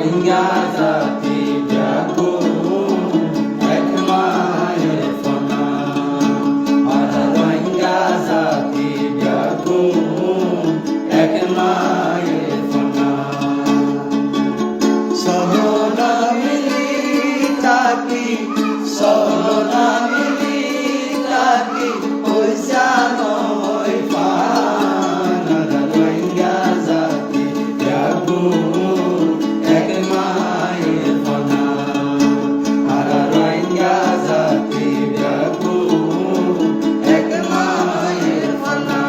রোহিঙ্গা জাতি ব্যাকুল এক মায়ের ফনা আরা রোহিঙ্গা জাতি ব্যাকুল এক মায়ের ফনা সহনা মিলি তাকি সহনা মিলি তাকি পয়সা নয় পান আরা রোহিঙ্গা জাতি ব্যাকুল এক মায়ের ফনা আরা রোহিঙ্গা জাতি ব্যাকুল এক মায়ের ফনা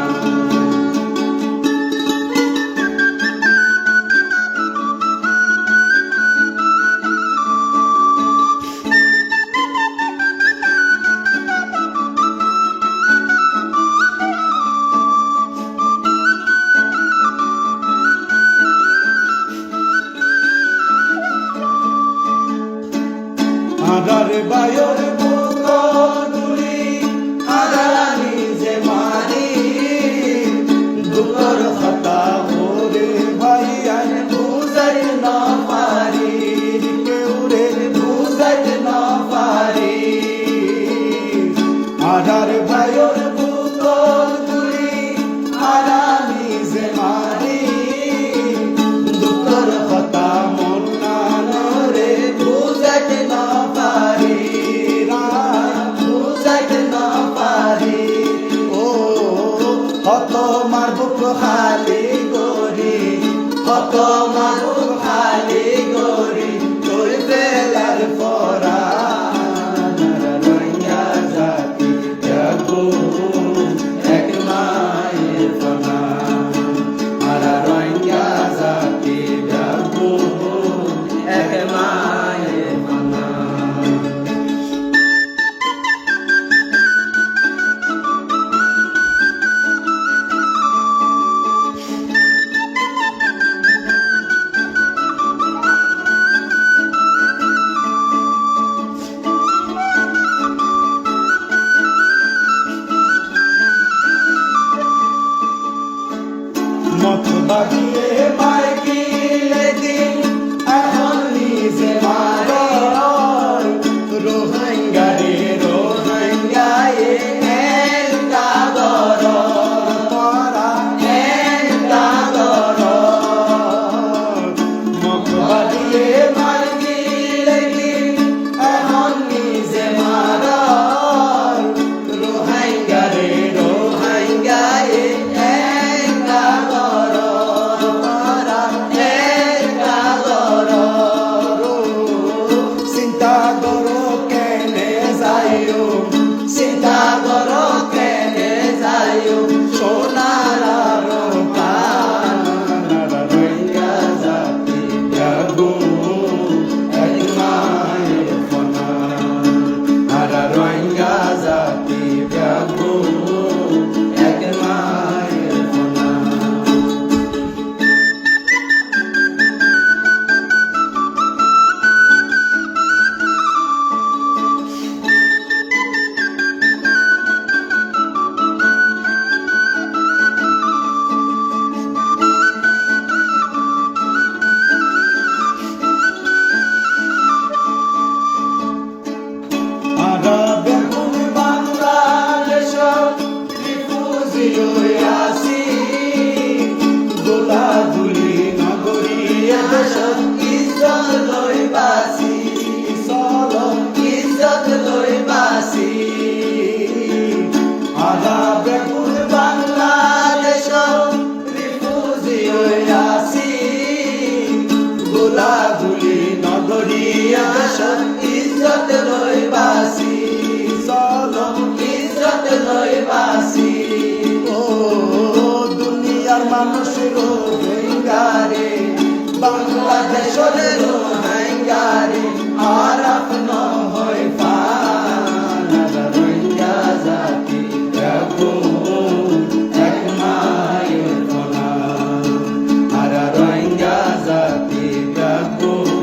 আধার বায়ুর বুক তুলি আধার নিজে মারি দুঃখর হতা ওরে ভাই আন বুঝাই না পারি কেউ রে বুঝাই না পারি আধার বায়ুর বুক তুলি আধার নিজে মারি দুঃখর হতা মন না রে বুঝাই না হত মারবুক খালি গরি হত মারবুক খালি গরি তোর বেলার পরা রোহিঙ্গা জাতি ব্যাকুল এক মায়ের ফনা আরা রোহিঙ্গা জাতি ব্যাকুল এক মায়ের ফনা মত বাজিয়ে মাইকিলে দিন এখন নিজে মারে রোহিঙ্গা রে রোহিঙ্গা এর কাদর তোরা এর কাদর মত বাজিয়ে মাইকিলে দিন এখন নিজে মার রোহিঙ্গা রে রোহিঙ্গা চিন্তা করো কেনে যাইও সোনার রোহিঙ্গা জাতি ব্যাকুল এক মায়ের ফনা আরা রোহিঙ্গা জাতি ব্যাকুল এক মায়ের ফনা গোলাগুলি নগরিয়া ইজ্জত লই বাসি চলো ইজ্জত লই বাসি ও দুনিয়ার মানুষ রোহিঙ্গা রে বাংলাদেশের রোহিঙ্গা রে আর আপন হয় পান রোহিঙ্গা জাতি ব্যাকুল এক মায়ের ফনা আরা রোহিঙ্গা জাতি ব্যাকুল